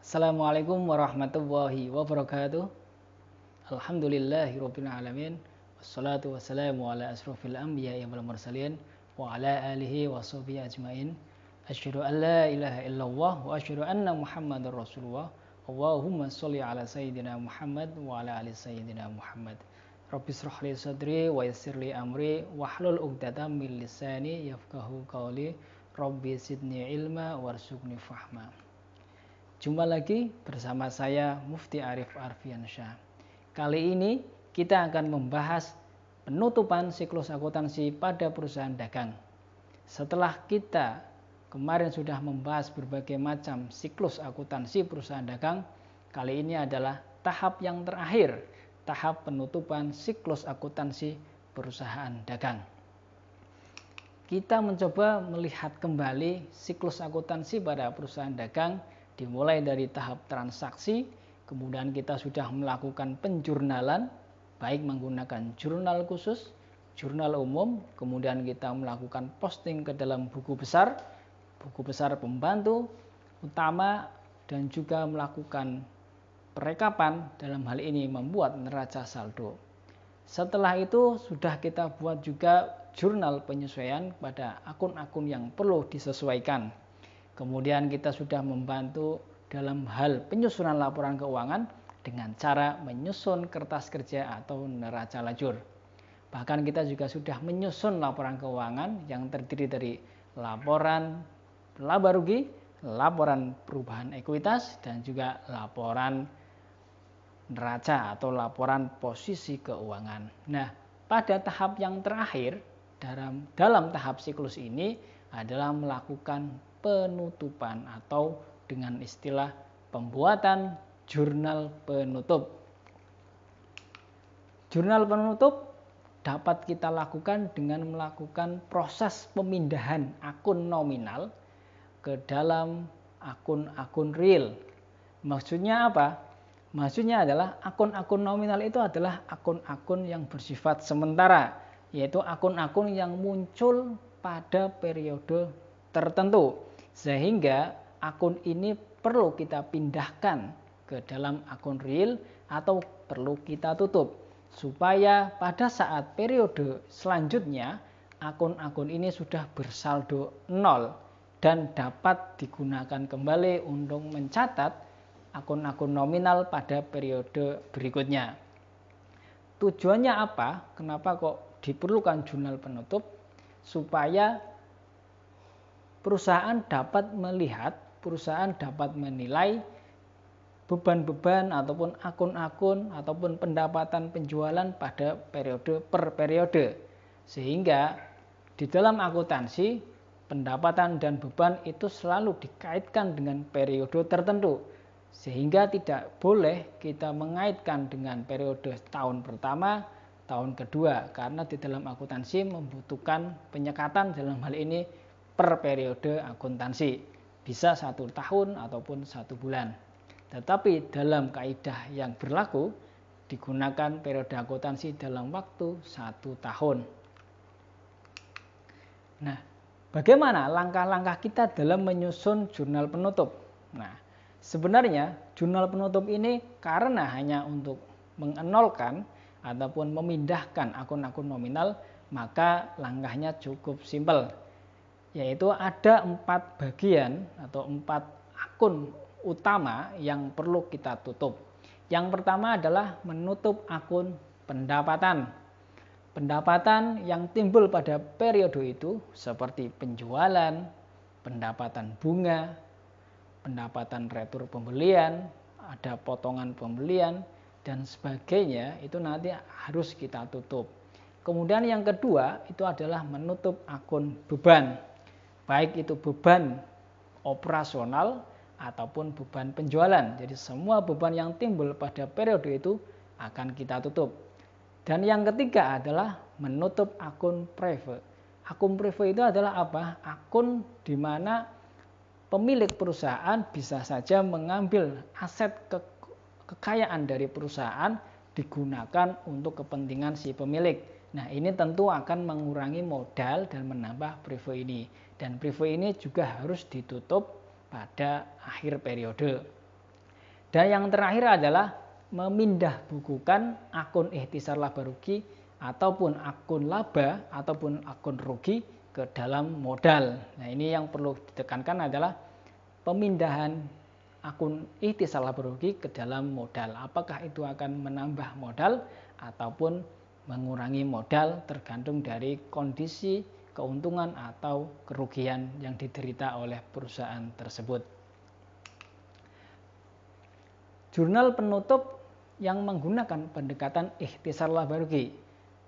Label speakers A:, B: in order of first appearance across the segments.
A: Assalamualaikum warahmatullahi wabarakatuh. Alhamdulillahirabbil alamin. Wassalatu wassalamu ala asrofil anbiya'i wal mursalin wa ala alihi washabihi ajmain. Asyhadu an la ilaha illallah wa asyhadu anna Muhammadar Rasulullah. Allahumma sholli ala sayyidina Muhammad wa ala ali sayyidina Muhammad. Rabbi shrah li sadri wa yassir li amri wahlul 'uqdatam min lisani yafqahu qawli. Rabbi zidni ilma warzuqni fahma. Jumpa lagi bersama saya Mufti Arif Arfiansyah. Kali ini kita akan membahas penutupan siklus akuntansi pada perusahaan dagang. Setelah kita kemarin sudah membahas berbagai macam siklus akuntansi perusahaan dagang, kali ini adalah tahap yang terakhir, tahap penutupan siklus akuntansi perusahaan dagang. Kita mencoba melihat kembali siklus akuntansi pada perusahaan dagang, dimulai dari tahap transaksi, kemudian kita sudah melakukan penjurnalan, baik menggunakan jurnal khusus, jurnal umum, kemudian kita melakukan posting ke dalam buku besar pembantu utama, dan juga melakukan perekapan, dalam hal ini membuat neraca saldo. Setelah itu sudah kita buat juga jurnal penyesuaian pada akun-akun yang perlu disesuaikan. Kemudian kita sudah membantu dalam hal penyusunan laporan keuangan dengan cara menyusun kertas kerja atau neraca lajur. Bahkan kita juga sudah menyusun laporan keuangan yang terdiri dari laporan laba rugi, laporan perubahan ekuitas, dan juga laporan neraca atau laporan posisi keuangan. Nah, pada tahap yang terakhir dalam tahap siklus ini adalah melakukan penutupan atau dengan istilah pembuatan jurnal penutup. Jurnal penutup dapat kita lakukan dengan melakukan proses pemindahan akun nominal ke dalam akun-akun real. Maksudnya apa? Maksudnya adalah akun-akun nominal itu adalah akun-akun yang bersifat sementara, yaitu akun-akun yang muncul pada periode tertentu, sehingga akun ini perlu kita pindahkan ke dalam akun real atau perlu kita tutup, supaya pada saat periode selanjutnya akun-akun ini sudah bersaldo nol dan dapat digunakan kembali untuk mencatat akun-akun nominal pada periode berikutnya. Tujuannya apa? Kenapa kok diperlukan jurnal penutup? Supaya perusahaan dapat melihat, perusahaan dapat menilai beban-beban ataupun akun-akun ataupun pendapatan penjualan pada periode per periode. Sehingga di dalam akuntansi, pendapatan dan beban itu selalu dikaitkan dengan periode tertentu. Sehingga tidak boleh kita mengaitkan dengan periode tahun pertama, tahun kedua, karena di dalam akuntansi membutuhkan penyekatan dalam hal ini per periode akuntansi, bisa 1 tahun ataupun 1 bulan. Tetapi dalam kaidah yang berlaku digunakan periode akuntansi dalam waktu 1 tahun. Nah, bagaimana langkah-langkah kita dalam menyusun jurnal penutup? Nah, sebenarnya jurnal penutup ini karena hanya untuk mengenolkan ataupun memindahkan akun-akun nominal, maka langkahnya cukup simpel, yaitu ada 4 bagian atau 4 akun utama yang perlu kita tutup. Yang pertama adalah menutup akun pendapatan. Pendapatan yang timbul pada periode itu seperti penjualan, pendapatan bunga, pendapatan retur pembelian, ada potongan pembelian, dan sebagainya, itu nanti harus kita tutup. Kemudian yang kedua itu adalah menutup akun beban, baik itu beban operasional ataupun beban penjualan. Jadi semua beban yang timbul pada periode itu akan kita tutup. Dan yang ketiga adalah menutup akun private. Akun private itu adalah apa? Akun di mana pemilik perusahaan bisa saja mengambil aset kekayaan dari perusahaan digunakan untuk kepentingan si pemilik. Nah, ini tentu akan mengurangi modal dan menambah private ini. Dan private ini juga harus ditutup pada akhir periode. Dan yang terakhir adalah memindah bukukan akun ikhtisar laba rugi ataupun akun laba ataupun akun rugi ke dalam modal. Nah, ini yang perlu ditekankan adalah pemindahan akun ikhtisar laba rugi ke dalam modal. Apakah itu akan menambah modal ataupun mengurangi modal, tergantung dari kondisi keuntungan atau kerugian yang diderita oleh perusahaan tersebut. Jurnal penutup yang menggunakan pendekatan ikhtisar laba rugi.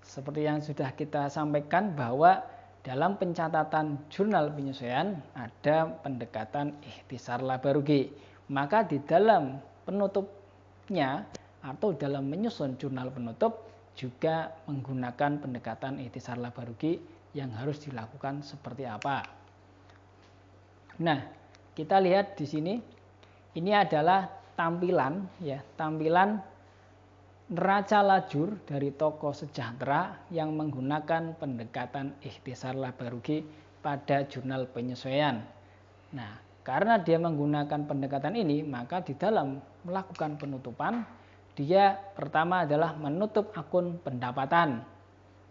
A: Seperti yang sudah kita sampaikan bahwa dalam pencatatan jurnal penyesuaian ada pendekatan ikhtisar laba rugi. Maka di dalam penutupnya atau dalam menyusun jurnal penutup juga menggunakan pendekatan ikhtisar laba rugi yang harus dilakukan seperti apa. Nah, kita lihat di sini, ini adalah tampilan neraca lajur dari toko sejahtera yang menggunakan pendekatan ikhtisar laba rugi pada jurnal penyesuaian. Nah, karena dia menggunakan pendekatan ini, maka di dalam melakukan penutupan, dia pertama adalah menutup akun pendapatan.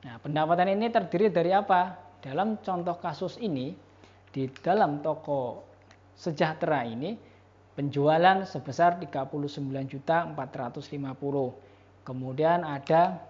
A: Nah, pendapatan ini terdiri dari apa? Dalam contoh kasus ini, di dalam toko sejahtera ini, penjualan sebesar 39.450. Kemudian ada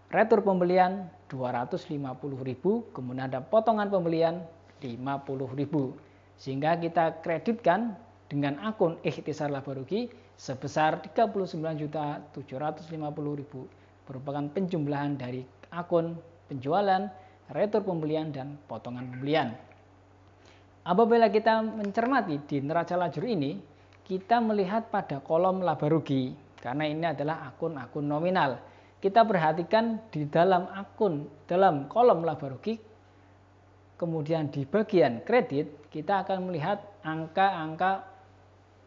A: retur pembelian 250.000, kemudian ada potongan pembelian 50.000. Sehingga kita kreditkan dengan akun ikhtisar laba rugi sebesar 39.750.000 merupakan penjumlahan dari akun penjualan, retur pembelian, dan potongan pembelian. Apabila kita mencermati di neraca lajur ini, kita melihat pada kolom laba rugi karena ini adalah akun-akun nominal. Kita perhatikan di dalam kolom laba rugi, kemudian di bagian kredit kita akan melihat angka-angka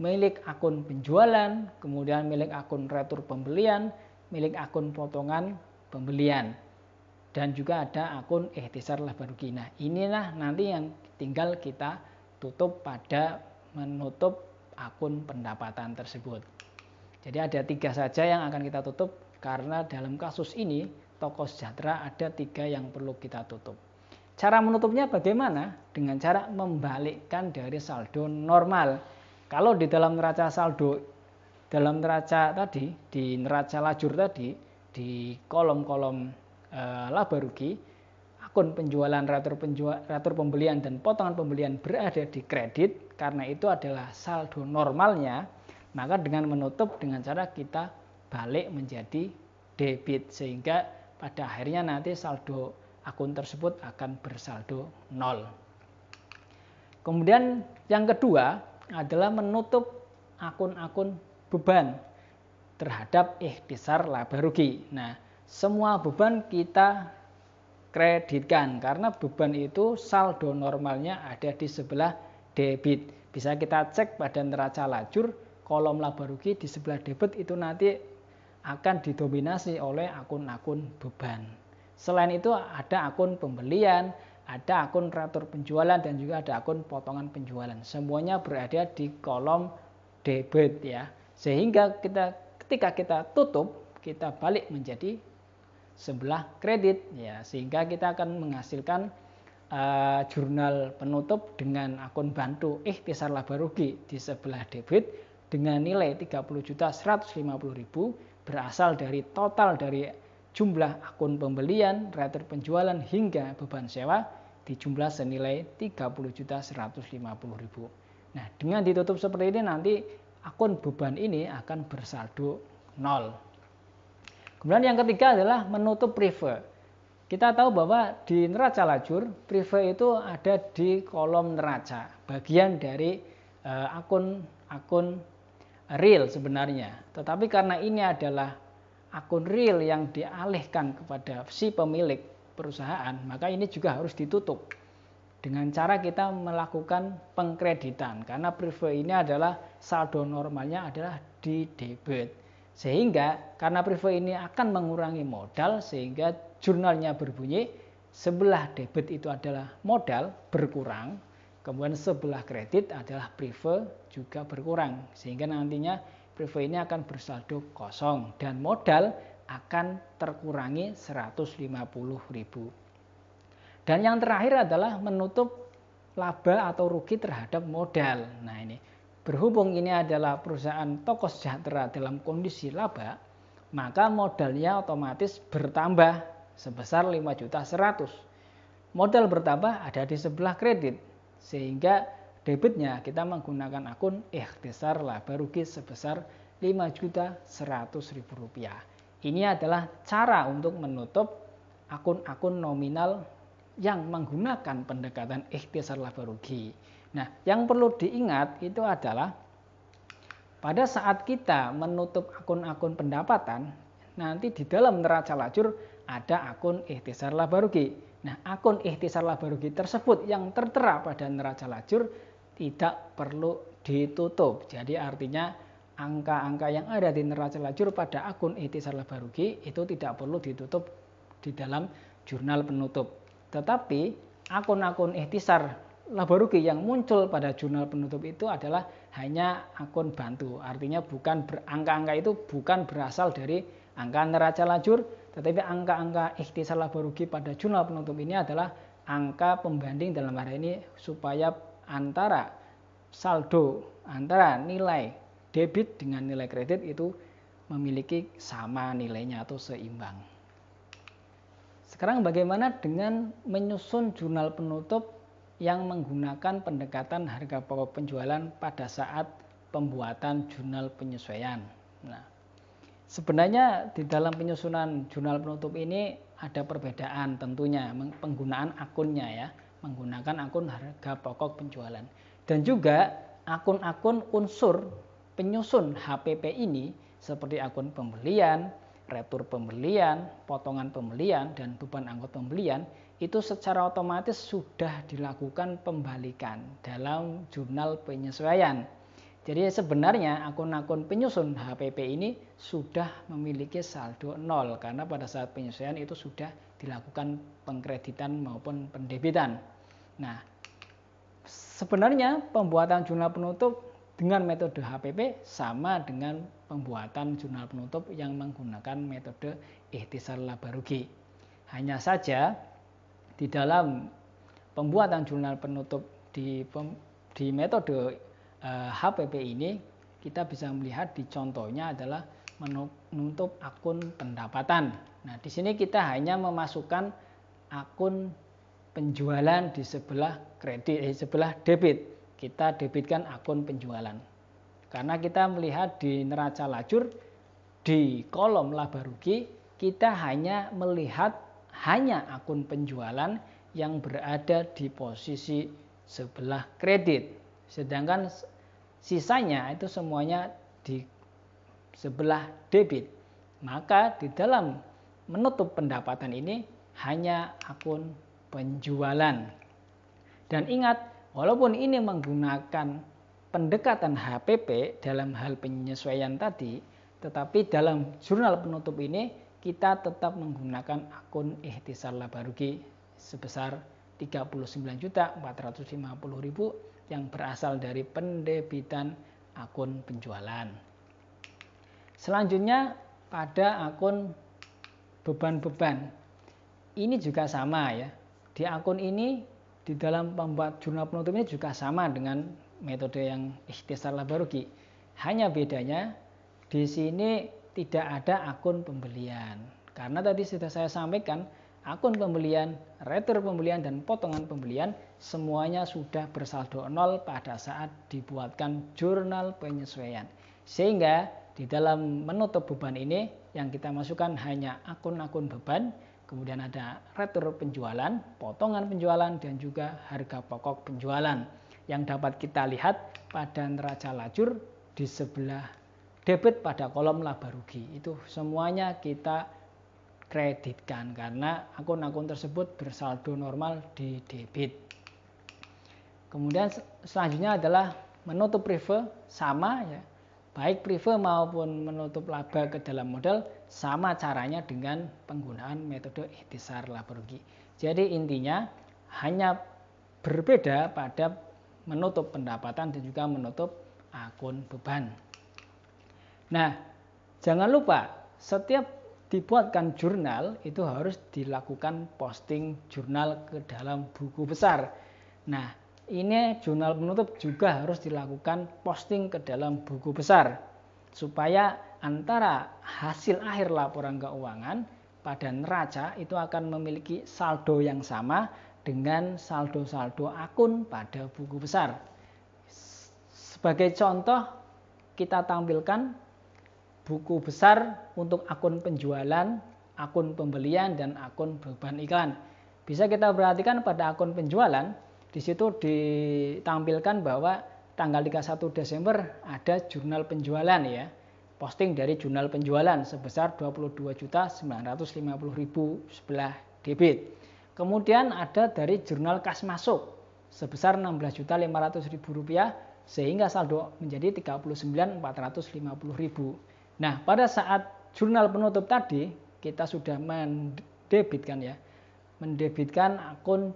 A: milik akun penjualan, kemudian milik akun retur pembelian, milik akun potongan pembelian, dan juga ada akun ikhtisar laba rugi. Nah, inilah nanti yang tinggal kita tutup pada menutup akun pendapatan tersebut. Jadi ada 3 saja yang akan kita tutup karena dalam kasus ini toko sejahtera ada 3 yang perlu kita tutup. Cara menutupnya bagaimana? Dengan cara membalikkan dari saldo normal. Kalau di dalam neraca saldo, dalam neraca tadi, di neraca lajur tadi, di kolom-kolom laba rugi, akun penjualan, retur pembelian, dan potongan pembelian berada di kredit, karena itu adalah saldo normalnya, maka dengan menutup dengan cara kita balik menjadi debit, sehingga pada akhirnya nanti saldo akun tersebut akan bersaldo 0. Kemudian yang kedua adalah menutup akun-akun beban terhadap ikhtisar laba rugi. Nah, semua beban kita kreditkan karena beban itu saldo normalnya ada di sebelah debit. Bisa kita cek pada neraca lajur, kolom laba rugi di sebelah debit itu nanti akan didominasi oleh akun-akun beban. Selain itu ada akun pembelian, ada akun retur penjualan, dan juga ada akun potongan penjualan. Semuanya berada di kolom debit ya. Sehingga ketika kita tutup, kita balik menjadi sebelah kredit ya. Sehingga kita akan menghasilkan jurnal penutup dengan akun bantu ikhtisar laba rugi di sebelah debit dengan nilai 30.150.000 berasal dari total dari jumlah akun pembelian, retur penjualan, hingga beban sewa di jumlah senilai 30.150.000. Nah, dengan ditutup seperti ini nanti akun beban ini akan bersaldo 0. Kemudian yang ketiga adalah menutup prive. Kita tahu bahwa di neraca lajur, prive itu ada di kolom neraca, bagian dari akun real sebenarnya. Tetapi karena ini adalah akun real yang dialihkan kepada si pemilik perusahaan, maka ini juga harus ditutup dengan cara kita melakukan pengkreditan, karena prive ini adalah saldo normalnya adalah di debit, sehingga karena prive ini akan mengurangi modal, sehingga jurnalnya berbunyi sebelah debit itu adalah modal berkurang, kemudian sebelah kredit adalah prive juga berkurang, sehingga nantinya prive ini akan bersaldo kosong dan modal akan terkurangi 150.000. Dan yang terakhir adalah menutup laba atau rugi terhadap modal. Nah ini, berhubung ini adalah perusahaan toko sejahtera dalam kondisi laba, maka modalnya otomatis bertambah sebesar 5.100.000. Modal bertambah ada di sebelah kredit, sehingga debitnya kita menggunakan akun ikhtisar laba rugi sebesar Rp5.100.000. Ini adalah cara untuk menutup akun-akun nominal yang menggunakan pendekatan ikhtisar laba rugi. Nah, yang perlu diingat itu adalah pada saat kita menutup akun-akun pendapatan, nanti di dalam neraca lajur ada akun ikhtisar laba rugi. Nah, akun ikhtisar laba rugi tersebut yang tertera pada neraca lajur tidak perlu ditutup. Jadi artinya angka-angka yang ada di neraca lajur pada akun ikhtisar laba rugi itu tidak perlu ditutup di dalam jurnal penutup. Tetapi akun-akun ikhtisar laba rugi yang muncul pada jurnal penutup itu adalah hanya akun bantu. Artinya bukan angka-angka itu bukan berasal dari angka neraca lajur, tetapi angka-angka ikhtisar laba rugi pada jurnal penutup ini adalah angka pembanding dalam hari ini supaya antara saldo antara nilai debit dengan nilai kredit itu memiliki sama nilainya atau seimbang. Sekarang bagaimana dengan menyusun jurnal penutup yang menggunakan pendekatan harga pokok penjualan pada saat pembuatan jurnal penyesuaian? Nah, sebenarnya di dalam penyusunan jurnal penutup ini ada perbedaan tentunya penggunaan akunnya ya, menggunakan akun harga pokok penjualan. Dan juga akun-akun unsur penyusun HPP ini seperti akun pembelian, retur pembelian, potongan pembelian, dan beban angkut pembelian itu secara otomatis sudah dilakukan pembalikan dalam jurnal penyesuaian. Jadi sebenarnya akun-akun penyusun HPP ini sudah memiliki saldo nol karena pada saat penyesuaian itu sudah dilakukan pengkreditan maupun pendebitan. Nah, sebenarnya pembuatan jurnal penutup dengan metode HPP sama dengan pembuatan jurnal penutup yang menggunakan metode ikhtisar laba rugi. Hanya saja di dalam pembuatan jurnal penutup di metode HPP ini kita bisa melihat di contohnya adalah menutup akun pendapatan. Nah, di sini kita hanya memasukkan akun penjualan di sebelah sebelah debit. Kita debitkan akun penjualan. Karena kita melihat di neraca lajur di kolom laba rugi kita hanya melihat hanya akun penjualan yang berada di posisi sebelah kredit. Sedangkan sisanya itu semuanya di sebelah debit. Maka di dalam menutup pendapatan ini hanya akun penjualan. Dan ingat, walaupun ini menggunakan pendekatan HPP dalam hal penyesuaian tadi, tetapi dalam jurnal penutup ini kita tetap menggunakan akun ikhtisar laba rugi sebesar 39.450.000 yang berasal dari pendebitan akun penjualan. Selanjutnya pada akun beban-beban. Ini juga sama ya. Di akun ini di dalam pembuat jurnal penutup ini juga sama dengan metode yang ikhtisar laba rugi. Hanya bedanya di sini tidak ada akun pembelian. Karena tadi sudah saya sampaikan akun pembelian, retur pembelian, dan potongan pembelian semuanya sudah bersaldo nol pada saat dibuatkan jurnal penyesuaian. Sehingga di dalam menutup beban ini yang kita masukkan hanya akun-akun beban, kemudian ada retur penjualan, potongan penjualan, dan juga harga pokok penjualan yang dapat kita lihat pada neraca lajur di sebelah debit pada kolom laba rugi. Itu semuanya kita kreditkan karena akun-akun tersebut bersaldo normal di debit. Kemudian selanjutnya adalah menutup prive, sama ya. Baik prive maupun menutup laba ke dalam modal sama caranya dengan penggunaan metode ikhtisar laba rugi. Jadi intinya hanya berbeda pada menutup pendapatan dan juga menutup akun beban. Nah, jangan lupa setiap dibuatkan jurnal itu harus dilakukan posting jurnal ke dalam buku besar. Nah, ini jurnal penutup juga harus dilakukan posting ke dalam buku besar supaya antara hasil akhir laporan keuangan pada neraca itu akan memiliki saldo yang sama dengan saldo-saldo akun pada buku besar. Sebagai contoh, kita tampilkan buku besar untuk akun penjualan, akun pembelian, dan akun beban iklan. Bisa kita perhatikan pada akun penjualan, di situ ditampilkan bahwa tanggal 31 Desember ada jurnal penjualan ya. Posting dari jurnal penjualan sebesar 22.950.000 sebelah debit. Kemudian ada dari jurnal kas masuk sebesar 16.500.000 rupiah sehingga saldo menjadi 39.450.000. Nah, pada saat jurnal penutup tadi kita sudah mendebitkan akun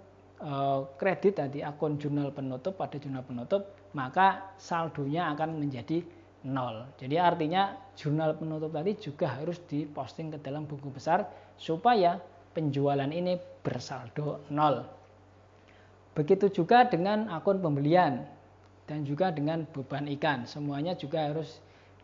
A: kredit tadi, akun jurnal penutup pada jurnal penutup, maka saldonya akan menjadi 0. Jadi artinya jurnal penutup tadi juga harus diposting ke dalam buku besar supaya penjualan ini bersaldo 0. Begitu juga dengan akun pembelian dan juga dengan beban ikan. Semuanya juga harus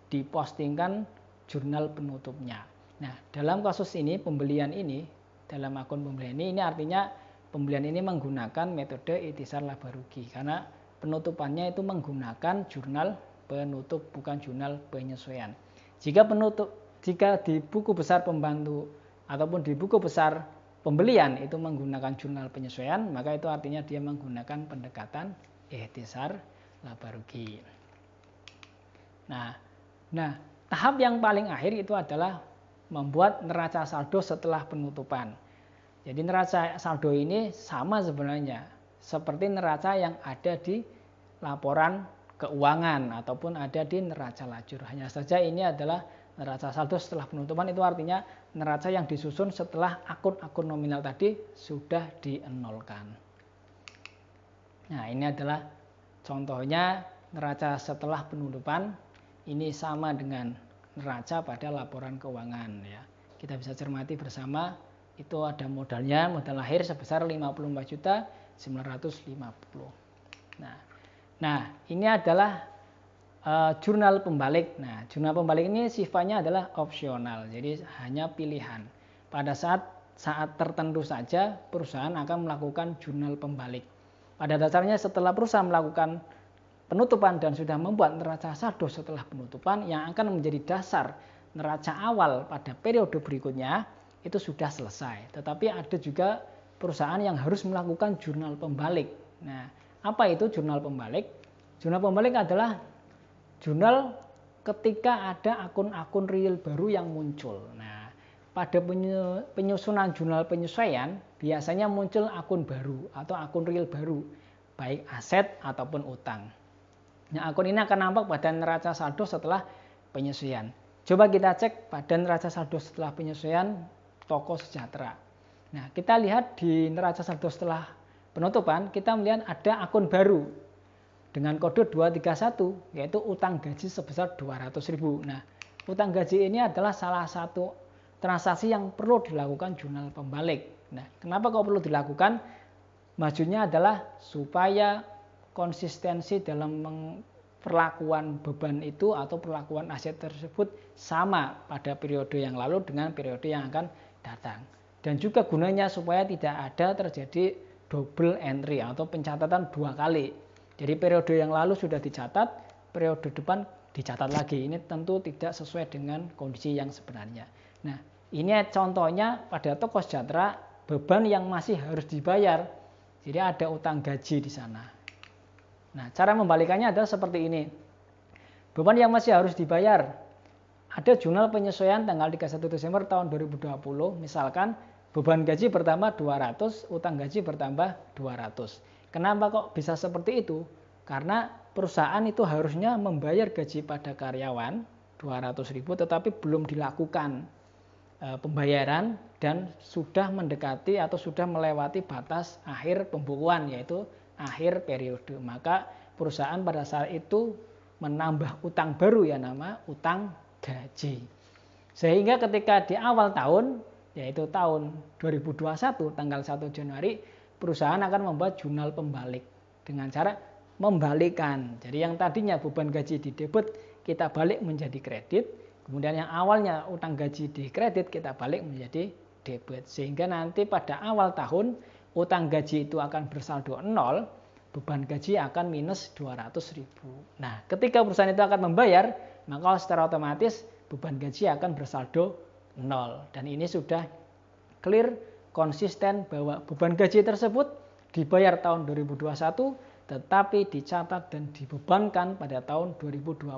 A: dipostingkan jurnal penutupnya. Nah, dalam kasus ini pembelian ini, dalam akun pembelian ini artinya pembelian ini menggunakan metode ikhtisar laba rugi karena penutupannya itu menggunakan jurnal penutup bukan jurnal penyesuaian. Jika di buku besar pembantu ataupun di buku besar pembelian itu menggunakan jurnal penyesuaian, maka itu artinya dia menggunakan pendekatan ikhtisar laba rugi. Nah, tahap yang paling akhir itu adalah membuat neraca saldo setelah penutupan. Jadi neraca saldo ini sama sebenarnya seperti neraca yang ada di laporan keuangan ataupun ada di neraca lajur. Hanya saja ini adalah neraca saldo setelah penutupan, itu artinya neraca yang disusun setelah akun-akun nominal tadi sudah dienolkan. Nah, ini adalah contohnya neraca setelah penutupan. Ini sama dengan neraca pada laporan keuangan ya. Kita bisa cermati bersama, itu ada modalnya, modal lahir sebesar 54.950. Nah, ini adalah jurnal pembalik. Nah, jurnal pembalik ini sifatnya adalah opsional, jadi hanya pilihan. Pada saat tertentu saja perusahaan akan melakukan jurnal pembalik. Pada dasarnya setelah perusahaan melakukan penutupan dan sudah membuat neraca saldo setelah penutupan yang akan menjadi dasar neraca awal pada periode berikutnya itu sudah selesai. Tetapi ada juga perusahaan yang harus melakukan jurnal pembalik. Nah, apa itu jurnal pembalik? Jurnal pembalik adalah jurnal ketika ada akun-akun real baru yang muncul. Nah, pada penyusunan jurnal penyesuaian biasanya muncul akun baru atau akun real baru, baik aset ataupun utang. Nah, akun ini akan nampak pada neraca saldo setelah penyesuaian. Coba kita cek pada neraca saldo setelah penyesuaian Toko Sejahtera. Nah, kita lihat di neraca saldo setelah penutupan, kita melihat ada akun baru dengan kode 231, yaitu utang gaji sebesar 200.000. Nah, utang gaji ini adalah salah satu transaksi yang perlu dilakukan jurnal pembalik. Nah, kenapa kok perlu dilakukan? Maksudnya adalah supaya konsistensi dalam perlakuan beban itu atau perlakuan aset tersebut sama pada periode yang lalu dengan periode yang akan datang. Dan juga gunanya supaya tidak ada terjadi double entry atau pencatatan dua kali. Jadi periode yang lalu sudah dicatat, periode depan dicatat lagi. Ini tentu tidak sesuai dengan kondisi yang sebenarnya. Nah, ini contohnya pada Toko Sejahtera, beban yang masih harus dibayar. Jadi ada utang gaji di sana. Nah, cara membalikannya adalah seperti ini. Beban yang masih harus dibayar. Ada jurnal penyesuaian tanggal 31 Desember tahun 2020, misalkan beban gaji bertambah 200, utang gaji bertambah 200. Kenapa kok bisa seperti itu? Karena perusahaan itu harusnya membayar gaji pada karyawan 200.000 tetapi belum dilakukan pembayaran dan sudah mendekati atau sudah melewati batas akhir pembukuan, yaitu akhir periode. Maka perusahaan pada saat itu menambah utang baru, ya nama utang gaji. Sehingga ketika di awal tahun, yaitu tahun 2021 tanggal 1 Januari, perusahaan akan membuat jurnal pembalik dengan cara membalikkan. Jadi yang tadinya beban gaji di debit kita balik menjadi kredit, kemudian yang awalnya utang gaji di kredit kita balik menjadi debit. Sehingga nanti pada awal tahun utang gaji itu akan bersaldo 0, beban gaji akan minus 200.000. Nah, ketika perusahaan itu akan membayar, maka secara otomatis beban gaji akan bersaldo 0. Dan ini sudah clear, konsisten bahwa beban gaji tersebut dibayar tahun 2021, tetapi dicatat dan dibebankan pada tahun 2020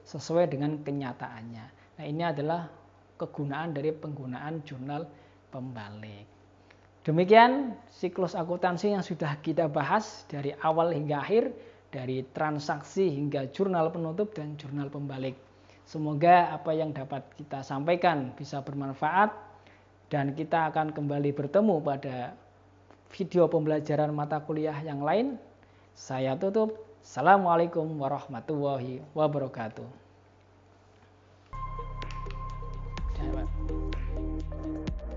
A: sesuai dengan kenyataannya. Nah, ini adalah kegunaan dari penggunaan jurnal pembalik. Demikian siklus akuntansi yang sudah kita bahas dari awal hingga akhir, dari transaksi hingga jurnal penutup dan jurnal pembalik. Semoga apa yang dapat kita sampaikan bisa bermanfaat dan kita akan kembali bertemu pada video pembelajaran mata kuliah yang lain. Saya tutup. Assalamualaikum warahmatullahi wabarakatuh.